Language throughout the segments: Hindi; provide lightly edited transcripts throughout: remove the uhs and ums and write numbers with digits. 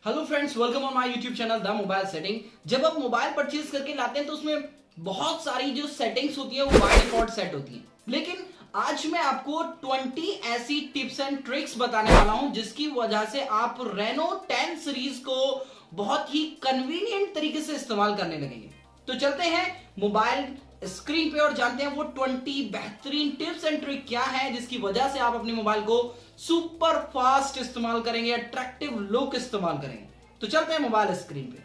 Hello friends, welcome on my YouTube channel the mobile setting. जब आप मोबाइल परचेज करके लाते हैं तो उसमें बहुत सारी जो सेटिंग्स होती है वो बाय डिफॉल्ट सेट होती है, लेकिन आज मैं आपको 20 ऐसी टिप्स एंड ट्रिक्स बताने वाला हूं जिसकी वजह से आप रेनो 10 सीरीज को बहुत ही कन्वीनियंट तरीके से इस्तेमाल करने लगेंगे। तो चलते हैं मोबाइल स्क्रीन पे और जानते हैं वो 20 बेहतरीन टिप्स एंड ट्रिक क्या है जिसकी वजह से आप अपने मोबाइल को सुपर फास्ट इस्तेमाल करेंगे, अट्रैक्टिव लुक इस्तेमाल करेंगे। तो चलते हैं मोबाइल स्क्रीन पे।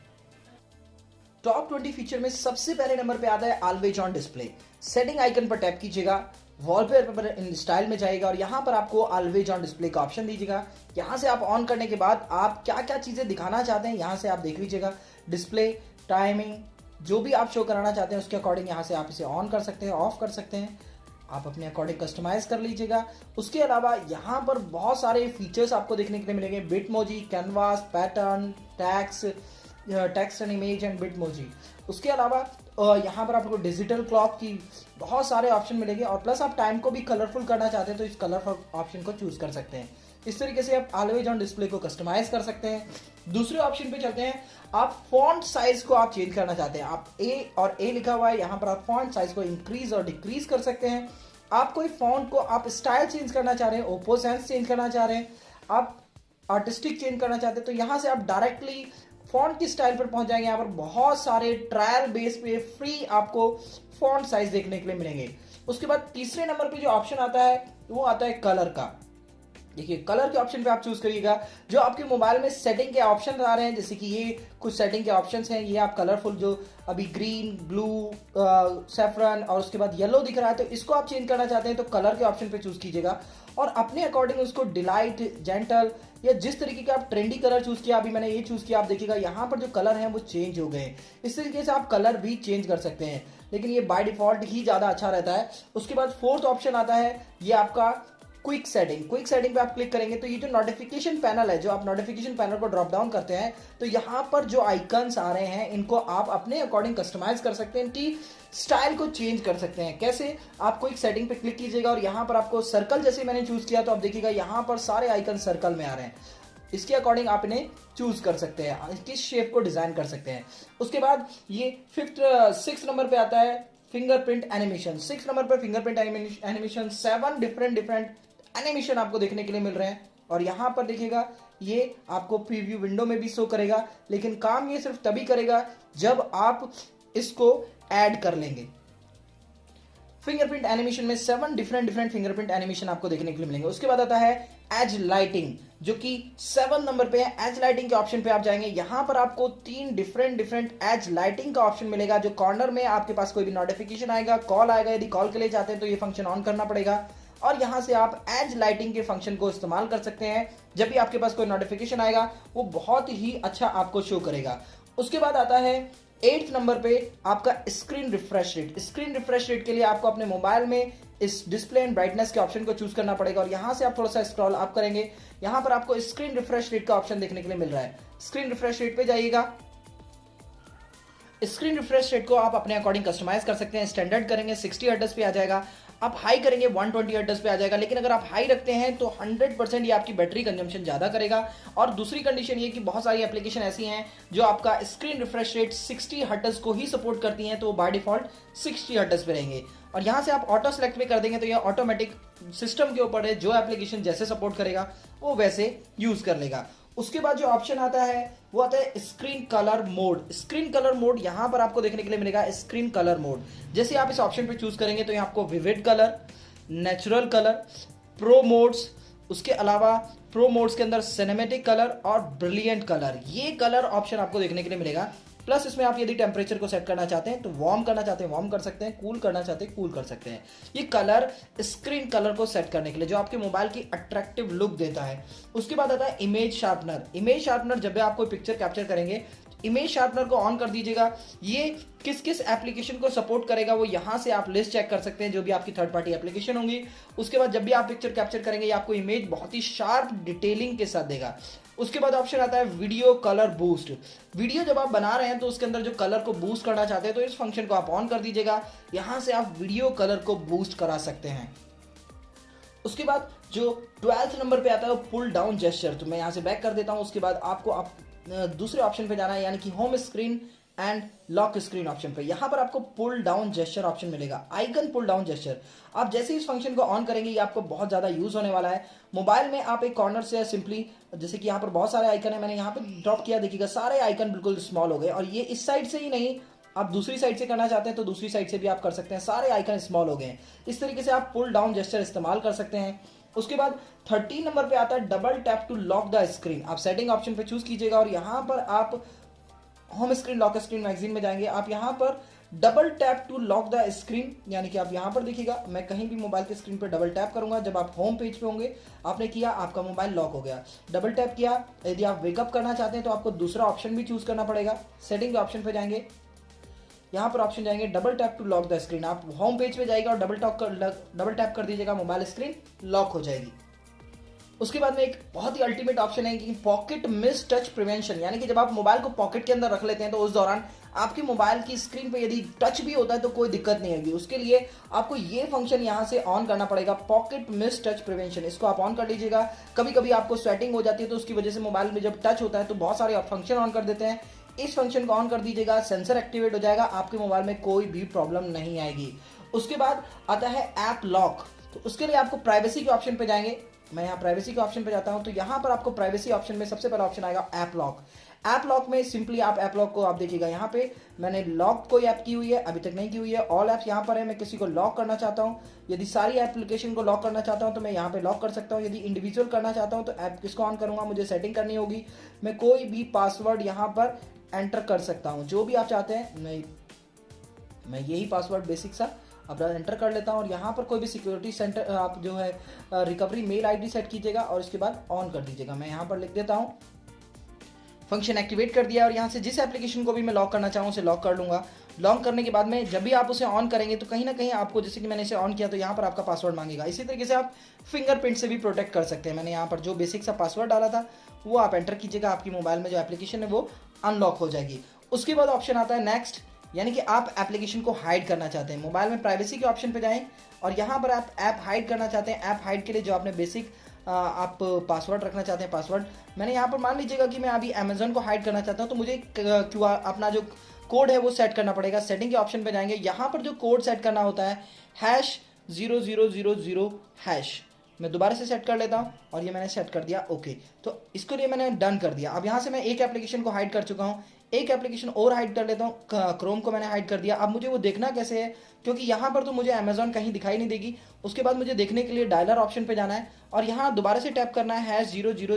टॉप 20 फीचर में सबसे पहले नंबर पे आता है always on display. Setting icon पर टैप कीजिएगा, वॉलपेपर इन स्टाइल में जाएगा और यहां पर आपको ऑलवेज ऑन डिस्प्ले का ऑप्शन दीजिएगा। यहां से आप ऑन करने के बाद आप क्या क्या चीजें दिखाना चाहते हैं यहां से आप देख लीजिएगा। डिस्प्ले, टाइमिंग, जो भी आप शो कराना चाहते हैं उसके अकॉर्डिंग यहां से आप इसे ऑन कर सकते हैं, ऑफ कर सकते हैं, आप अपने अकॉर्डिंग कस्टमाइज कर लीजिएगा। उसके अलावा यहाँ पर बहुत सारे फीचर्स आपको देखने के लिए मिलेंगे। Bitmoji, canvas, pattern, text and image and Bitmoji. उसके अलावा यहाँ पर आपको डिजिटल क्लॉक की बहुत सारे ऑप्शन मिलेंगे और प्लस आप टाइम को भी कलरफुल करना चाहते हैं तो इस कलरफुल ऑप्शन को चूज कर सकते हैं। इस तरीके से आप ऑलवेज ऑन डिस्प्ले को कस्टमाइज कर सकते हैं। दूसरे ऑप्शन पे चलते हैं। आप फॉन्ट साइज को आप चेंज करना चाहते हैं, आप ए और ए लिखा हुआ है यहाँ पर आप फॉन्ट साइज को इंक्रीज और डिक्रीज कर सकते हैं। आप कोई फॉन्ट को आप स्टाइल चेंज करना चाह रहे हैं, ओपो सेंस चेंज करना चाह रहे हैं, आप आर्टिस्टिक चेंज करना चाहते हैं तो यहाँ से आप डायरेक्टली फॉन्ट की स्टाइल पर पहुंच जाएंगे। यहाँ पर बहुत सारे ट्रायल बेस पे फ्री आपको फॉन्ट साइज देखने के लिए मिलेंगे। उसके बाद तीसरे नंबर पे जो ऑप्शन आता है वो आता है कलर का। देखिए कलर के ऑप्शन पे आप चूज करिएगा। जो आपके मोबाइल में सेटिंग के ऑप्शन आ रहे हैं जैसे कि ये कुछ सेटिंग के ऑप्शंस हैं, ये आप कलरफुल जो अभी ग्रीन, ब्लू, सैफरन और उसके बाद येलो दिख रहा है तो इसको आप चेंज करना चाहते हैं तो कलर के ऑप्शन पे चूज कीजिएगा और अपने अकॉर्डिंग उसको डिलाइट, जेंटल या जिस तरीके का आप ट्रेंडी कलर चूज किया, अभी मैंने ये चूज किया, आप देखिएगा यहाँ पर जो कलर हैं वो चेंज हो गए। इस तरीके से आप कलर भी चेंज कर सकते हैं, लेकिन ये बाय डिफॉल्ट ही ज्यादा अच्छा रहता है। उसके बाद फोर्थ ऑप्शन आता है ये आपका क्विक सेटिंग। क्विक सेटिंग पे आप क्लिक करेंगे तो ये जो नोटिफिकेशन पैनल है, जो आप नोटिफिकेशन पैनल को ड्रॉप डाउन करते हैं तो यहाँ पर जो आइकन्स आ रहे हैं इनको आप अपने अकॉर्डिंग कस्टमाइज कर सकते हैं, इनकी स्टाइल को चेंज कर सकते हैं। कैसे? आप क्विक सेटिंग पे क्लिक कीजिएगा और यहाँ पर आपको सर्कल जैसे मैंने चूज किया तो आप देखिएगा यहाँ पर सारे आइकन सर्कल में आ रहे हैं। इसके अकॉर्डिंग आप इन्हें चूज कर सकते हैं, किस शेप को डिजाइन कर सकते हैं। उसके बाद ये सिक्स नंबर पे आता है फिंगरप्रिंट एनिमेशन। 6 नंबर पे फिंगरप्रिंट एनिमेशन 7 डिफरेंट एनिमेशन आपको देखने के लिए मिल रहे हैं और यहां पर देखिएगा ये आपको प्रीव्यू विंडो में भी शो करेगा, लेकिन काम ये सिर्फ तभी करेगा जब आप इसको ऐड कर लेंगे। फिंगरप्रिंट एनिमेशन में 7 डिफरेंट फिंगरप्रिंट एनिमेशन आपको देखने के लिए मिलेंगे। उसके बाद आता है एज लाइटिंग जो कि 7 नंबर पे है। एज लाइटिंग के ऑप्शन पे आप जाएंगे, यहां पर आपको 3 डिफरेंट एज लाइटिंग का ऑप्शन मिलेगा। जो कॉर्नर में आपके पास कोई भी नोटिफिकेशन आएगा, कॉल आएगा, यदि कॉल के लिए चाहते हैं तो ये फंक्शन ऑन करना पड़ेगा और यहां से आप एज लाइटिंग के फंक्शन को इस्तेमाल कर सकते हैं। जब भी आपके पास कोई नोटिफिकेशन आएगा वो बहुत ही अच्छा आपको शो करेगा। उसके बाद आता है 8th नंबर पे आपका screen refresh rate. Screen refresh rate के लिए आपको अपने मोबाइल में इस डिस्प्ले एंड ब्राइटनेस के ऑप्शन को चूज करना पड़ेगा और यहां से आप थोड़ा सा स्क्रॉल अप करेंगे, यहां पर आपको स्क्रीन रिफ्रेश रेट का ऑप्शन देखने के लिए मिल रहा है। स्क्रीन रिफ्रेश रेट पे जाइएगा। स्क्रीन रिफ्रेश रेट को आप अपने अकॉर्डिंग कस्टमाइज कर सकते हैं। स्टैंडर्ड करेंगे 60 हर्ट्ज पे आ जाएगा, आप हाई करेंगे 120 हर्ट्ज पे आ जाएगा, लेकिन अगर आप हाई रखते हैं तो 100% ये आपकी बैटरी कंजम्पशन ज्यादा करेगा। और दूसरी कंडीशन ये कि बहुत सारी एप्लीकेशन ऐसी हैं जो आपका स्क्रीन रिफ्रेश रेट 60 हर्ट्ज को ही सपोर्ट करती हैं तो वो बाय डिफॉल्ट 60 हर्ट्ज पे रहेंगे और यहां से आप ऑटो सेलेक्ट पे कर देंगे तो ये ऑटोमेटिक सिस्टम के ऊपर है, जो एप्लीकेशन जैसे सपोर्ट करेगा वो वैसे यूज कर लेगा। उसके बाद जो ऑप्शन आता है वो आता है screen colour mode. Screen colour mode यहां पर आपको देखने के लिए मिलेगा। स्क्रीन कलर मोड जैसे आप इस ऑप्शन पे चूज करेंगे तो यहाँ आपको vivid colour, natural colour, pro modes, उसके अलावा प्रो मोड्स के अंदर सिनेमैटिक कलर और ब्रिलियंट कलर, ये कलर ऑप्शन आपको देखने के लिए मिलेगा। प्लस इसमें आप यदि टेम्परेचर को सेट करना चाहते हैं तो वार्म करना चाहते हैं वार्म कर सकते हैं, कूल करना चाहते हैं कूल कर सकते हैं। ये कलर स्क्रीन कलर को सेट करने के लिए जो आपके मोबाइल की अट्रैक्टिव लुक देता है। उसके बाद आता है इमेज शार्पनर। इमेज शार्पनर जब भी आप कोई पिक्चर कैप्चर करेंगे इमेज शार्पनर को ऑन कर दीजिएगा। ये किस किस एप्लीकेशन को सपोर्ट करेगा वो यहाँ से आप लिस्ट चेक कर सकते हैं, जो भी आपकी थर्ड पार्टी एप्लीकेशन होंगी। उसके बाद जब भी आप पिक्चर कैप्चर करेंगे ये आपको इमेज बहुत ही शार्प डिटेलिंग के साथ देगा। उसके बाद ऑप्शन आता है वीडियो कलर बूस्ट। वीडियो जब आप बना रहे हैं तो उसके अंदर जो कलर को बूस्ट करना चाहते हैं तो इस फंक्शन को आप ऑन कर दीजिएगा, यहां से आप वीडियो कलर को बूस्ट करा सकते हैं। उसके बाद जो 12th नंबर पे आता है वो पुल डाउन जेस्चर, तो मैं यहां से बैक कर देता हूं। उसके बाद आपको दूसरे ऑप्शन पे जाना है, यानी कि home screen and lock screen option पे। यहाँ पर आपको पुल डाउन जेस्चर ऑप्शन मिलेगा, आइकन पुल डाउन जेस्चर। आप जैसे ही इस फंक्शन को ऑन करेंगे ये आपको बहुत ज़्यादा यूज होने वाला है। मोबाइल में आप एक कॉर्नर से सिंपली, जैसे कि यहाँ पर बहुत सारे आइकन है, मैंने यहाँ पे ड्रॉप किया, देखिएगा सारे आइकन बिल्कुल स्मॉल हो गए। और ये इस साइड से ही नहीं, आप दूसरी साइड से करना चाहते हैं तो दूसरी साइड से भी आप कर सकते हैं, सारे आइकन स्मॉल हो गए हैं। इस तरीके से आप पुल डाउन जेस्चर इस्तेमाल कर सकते हैं। उसके बाद 13 नंबर पे आता है double tap to lock the screen. आप सेटिंग ऑप्शन पे चूज कीजिएगा और यहाँ पर आप home screen lock screen magazine में जाएंगे। आप यहाँ पर double tap to lock the screen, यानी कि आप यहाँ पर देखिएगा, मैं कहीं भी मोबाइल के स्क्रीन पर डबल टैप करूंगा, जब आप होम पेज पे होंगे आपने किया, आपका मोबाइल लॉक हो गया। डबल टैप किया, यदि आप वेकअप करना चाहते हैं तो आपको दूसरा ऑप्शन भी चूज करना पड़ेगा। सेटिंग के ऑप्शन पे जाएंगे, यहाँ पर ऑप्शन जाएंगे double tap to lock the screen. आप होम पेज पे जाएगा और डबल टैप कर दीजिएगा, मोबाइल स्क्रीन लॉक हो जाएगी। उसके बाद में एक बहुत ही अल्टीमेट ऑप्शन है कि पॉकेट मिस टच प्रिवेंशन, यानी कि जब आप मोबाइल को पॉकेट के अंदर रख लेते हैं तो उस दौरान आपके मोबाइल की स्क्रीन पे यदि टच भी होता है तो कोई दिक्कत नहीं होगी। उसके लिए आपको ये फंक्शन यहाँ से ऑन करना पड़ेगा, पॉकेट मिस टच प्रिवेंशन। इसको आप ऑन कर लीजिएगा। कभी कभी आपको स्वेटिंग हो जाती है तो उसकी वजह से मोबाइल में जब टच होता है तो बहुत सारे फंक्शन ऑन कर देते हैं। इस फंक्शन को ऑन कर दीजिएगा, सेंसर एक्टिवेट हो जाएगा, आपके मोबाइल में कोई भी प्रॉब्लम नहीं आएगी। उसके बाद आता है ऐप लॉक। तो उसके लिए आपको प्राइवेसी के ऑप्शन पे जाएंगे। मैं यहाँ प्राइवेसी के ऑप्शन पे जाता हूँ तो यहाँ पर आपको प्राइवेसी ऑप्शन में सबसे पहला ऑप्शन आएगा ऐप लॉक। ऐप लॉक में सिंपली आप ऐप लॉक को आप देखिएगा, यहाँ पे मैंने लॉक कोई ऐप की हुई है, अभी तक नहीं की हुई है। ऑल ऐप्स यहाँ पर है, मैं किसी को लॉक करना चाहता हूँ, यदि सारी एप्लीकेशन को लॉक करना चाहता हूँ तो मैं यहाँ पे लॉक कर सकता हूँ। यदि इंडिविजुअल करना चाहता हूँ तो ऐप किसको ऑन करूँगा, मुझे सेटिंग करनी होगी। मैं कोई भी पासवर्ड यहाँ पर एंटर कर सकता हूँ, जो भी आप चाहते हैं। मैं यही पासवर्ड बेसिक सा अब एंटर कर लेता हूँ और यहाँ पर कोई भी सिक्योरिटी सेंटर आप जो है रिकवरी मेल आईडी सेट कीजिएगा और इसके बाद ऑन कर दीजिएगा। मैं यहाँ पर लिख देता हूँ, फंक्शन एक्टिवेट कर दिया और यहाँ से जिस एप्लीकेशन को भी मैं लॉक करना चाहूँ उसे लॉक कर लूँगा। लॉक करने के बाद में जब भी आप उसे ऑन करेंगे तो कहीं ना कहीं आपको, जैसे कि मैंने इसे ऑन किया तो यहाँ पर आपका पासवर्ड मांगेगा। इसी तरीके से आप फिंगरप्रिंट से भी प्रोटेक्ट कर सकते हैं। मैंने यहाँ पर जो बेसिक सा पासवर्ड डाला था वो आप एंटर कीजिएगा, आपकी मोबाइल में जो एप्लीकेशन है वो अनलॉक हो जाएगी। उसके बाद ऑप्शन आता है नेक्स्ट, यानी कि आप एप्लीकेशन को हाइड करना चाहते हैं। मोबाइल में प्राइवेसी के ऑप्शन पे जाएं और यहाँ पर आप ऐप हाइड करना चाहते हैं। ऐप हाइड के लिए जो आपने बेसिक आप पासवर्ड रखना चाहते हैं, पासवर्ड मैंने यहाँ पर मान लीजिएगा कि मैं अभी अमेजन को हाइड करना चाहता हूँ तो मुझे QR अपना जो कोड है वो सेट करना पड़ेगा। सेटिंग के ऑप्शन पे जाएंगे, यहाँ पर जो कोड सेट करना होता है #0000#। मैं दोबारा से सेट कर लेता हूँ और ये मैंने सेट कर दिया, ओके। तो इसके लिए मैंने डन कर दिया। अब यहाँ से मैं एक एप्लीकेशन को हाइड कर चुका हूँ, एक एप्लीकेशन और हाइड कर लेता हूँ। क्रोम को मैंने हाइड कर दिया। अब मुझे वो देखना कैसे है, क्योंकि यहाँ पर तो मुझे अमेजॉन कहीं दिखाई नहीं देगी। उसके बाद मुझे देखने के लिए डायलर ऑप्शन पे जाना है और यहाँ दोबारा से टैप करना है #000#।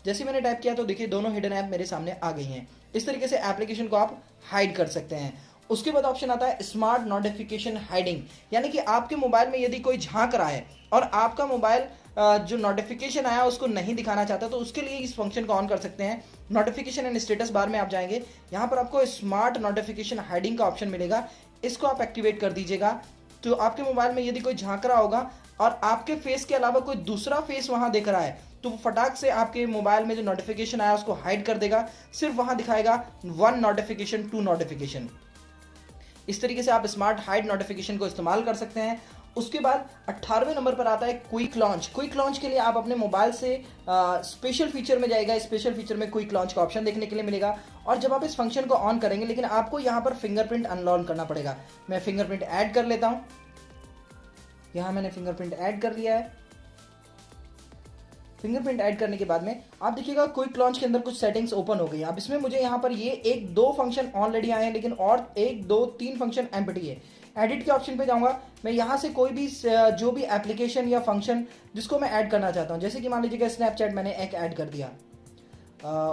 जैसे मैंने टाइप किया तो देखिए दोनों हिडन ऐप मेरे सामने आ गई हैं। इस तरीके से एप्लीकेशन को आप हाइड कर सकते हैं। उसके बाद ऑप्शन आता है स्मार्ट नोटिफिकेशन हाइडिंग, यानी कि आपके मोबाइल में यदि कोई झांक रहा है और आपका मोबाइल जो नोटिफिकेशन आया उसको नहीं दिखाना चाहता तो उसके लिए इस फंक्शन को ऑन कर सकते हैं। नोटिफिकेशन एंड स्टेटस बार में आप जाएंगे, यहाँ पर आपको स्मार्ट नोटिफिकेशन हाइडिंग का ऑप्शन मिलेगा, इसको आप एक्टिवेट कर दीजिएगा। तो आपके मोबाइल में यदि कोई झांक रहा होगा और आपके फेस के अलावा कोई दूसरा फेस वहां दिख रहा है तो फटाक से आपके मोबाइल में जो नोटिफिकेशन आया उसको हाइड कर देगा, सिर्फ वहां दिखाएगा 1 नोटिफिकेशन 2 नोटिफिकेशन। इस तरीके से आप स्मार्ट हाइड नोटिफिकेशन को इस्तेमाल कर सकते हैं। उसके बाद 18वें नंबर पर आता है क्विक लॉन्च। क्विक लॉन्च के लिए आप अपने मोबाइल से स्पेशल फीचर में जाएगा। स्पेशल फीचर में क्विक लॉन्च का ऑप्शन देखने के लिए मिलेगा और जब आप इस फंक्शन को ऑन करेंगे, लेकिन आपको यहाँ पर फिंगरप्रिंट अनलॉक करना पड़ेगा। मैं फिंगरप्रिंट ऐड कर लेता हूँ, यहाँ मैंने फिंगरप्रिंट ऐड कर लिया है। फिंगरप्रिंट ऐड करने के बाद में आप देखिएगा क्विक लॉन्च के अंदर कुछ सेटिंग्स ओपन हो गई। अब इसमें मुझे यहाँ पर ये 1-2 फंक्शन ऑलरेडी आए हैं, लेकिन और 1-2-3 फंक्शन एम्प्टी है। एडिट के ऑप्शन पे जाऊंगा, मैं यहाँ से कोई भी जो भी एप्लीकेशन या फंक्शन जिसको मैं ऐड करना चाहता हूँ, जैसे कि मान लीजिएगा स्नैपचैट मैंने एक ऐड कर दिया,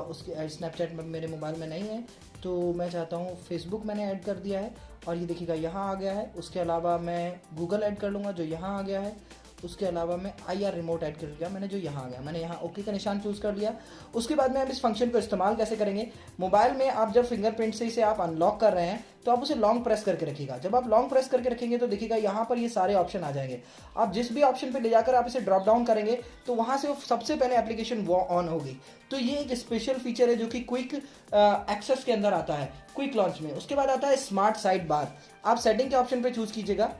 उसके स्नैपचैट में मेरे मोबाइल में नहीं है तो मैं चाहता हूँ फेसबुक मैंने ऐड कर दिया है और ये देखिएगा यहाँ आ गया है। उसके अलावा मैं गूगल ऐड कर लूँगा जो यहाँ आ गया है। उसके अलावा मैं IR रिमोट ऐड कर लिया मैंने जो यहाँ आ गया, मैंने यहाँ ओके का निशान चूज कर लिया। उसके बाद में हम इस फंक्शन को इस्तेमाल कैसे करेंगे, मोबाइल में आप जब फिंगरप्रिंट से इसे आप अनलॉक कर रहे हैं तो आप उसे लॉन्ग प्रेस करके रखिएगा। जब आप लॉन्ग प्रेस करके रखेंगे तो देखिएगा यहाँ पर ये सारे ऑप्शन आ जाएंगे। आप जिस भी ऑप्शन पे ले जाकर आप इसे ड्रॉप डाउन करेंगे तो वहाँ से सबसे पहले एप्लीकेशन वो ऑन होगी। तो ये एक स्पेशल फीचर है जो कि क्विक एक्सेस के अंदर आता है क्विक लॉन्च में। उसके बाद आता है स्मार्ट साइड बार। आप सेटिंग के ऑप्शन पे चूज कीजिएगा।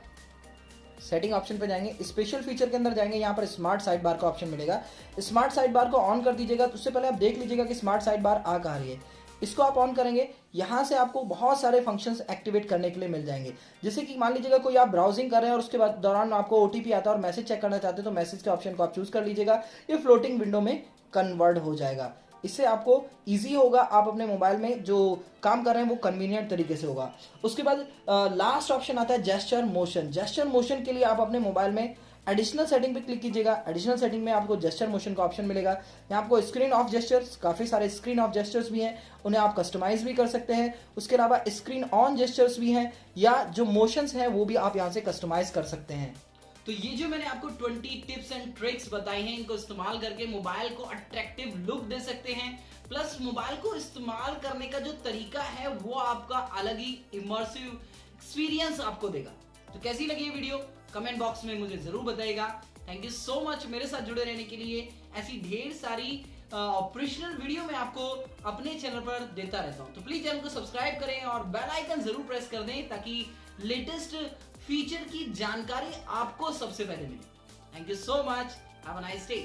सेटिंग ऑप्शन पे जाएंगे, स्पेशल फीचर के अंदर जाएंगे, यहाँ पर स्मार्ट साइड बार का ऑप्शन मिलेगा। स्मार्ट साइड बार को ऑन कर दीजिएगा। तो उससे पहले आप देख लीजिएगा कि स्मार्ट साइड बार आ कहाँ रही है। इसको आप ऑन करेंगे, यहाँ से आपको बहुत सारे फंक्शंस एक्टिवेट करने के लिए मिल जाएंगे। जैसे कि मान लीजिएगा कोई आप ब्राउजिंग कर रहे हैं और उसके बाद दौरान आपको ओटीपी आता है और मैसेज चेक करना चाहते हैं, तो मैसेज के ऑप्शन को आप चूज कर लीजिएगा। ये फ्लोटिंग विंडो में कन्वर्ट हो जाएगा। इससे आपको इजी होगा, आप अपने मोबाइल में जो काम कर रहे हैं वो कन्वीनियंट तरीके से होगा। उसके बाद लास्ट ऑप्शन आता है जेस्चर मोशन। जेस्चर मोशन के लिए आप अपने मोबाइल में एडिशनल सेटिंग पे क्लिक कीजिएगा। एडिशनल सेटिंग में आपको जेस्चर मोशन का ऑप्शन मिलेगा। यहाँ आपको स्क्रीन ऑफ जेस्चर्स, काफ़ी सारे स्क्रीन ऑफ जेस्चर्स भी हैं, उन्हें आप कस्टमाइज भी कर सकते हैं। उसके अलावा स्क्रीन ऑन जेस्चर्स भी हैं, या जो मोशंस हैं वो भी आप यहाँ से कस्टमाइज कर सकते हैं। तो ये जो मैंने आपको 20 टिप्स एंड ट्रिक्स बताई हैं, इनको इस्तेमाल करके मोबाइल को अट्रैक्टिव लुक दे सकते हैं। प्लस मोबाइल को इस्तेमाल करने का जो तरीका है वो आपका अलग ही इमर्सिव एक्सपीरियंस आपको देगा। तो कैसी लगी ये वीडियो कमेंट बॉक्स में मुझे जरूर बताइएगा। थैंक यू सो मच मेरे साथ जुड़े रहने के लिए। ऐसी ढेर सारी ऑपरेशनल वीडियो मैं आपको अपने चैनल पर देता रहता हूं। तो प्लीज चैनल को सब्सक्राइब करें और बेल आइकन जरूर प्रेस कर दें ताकि लेटेस्ट फीचर की जानकारी आपको सबसे पहले मिले। Thank you so much, have a nice day.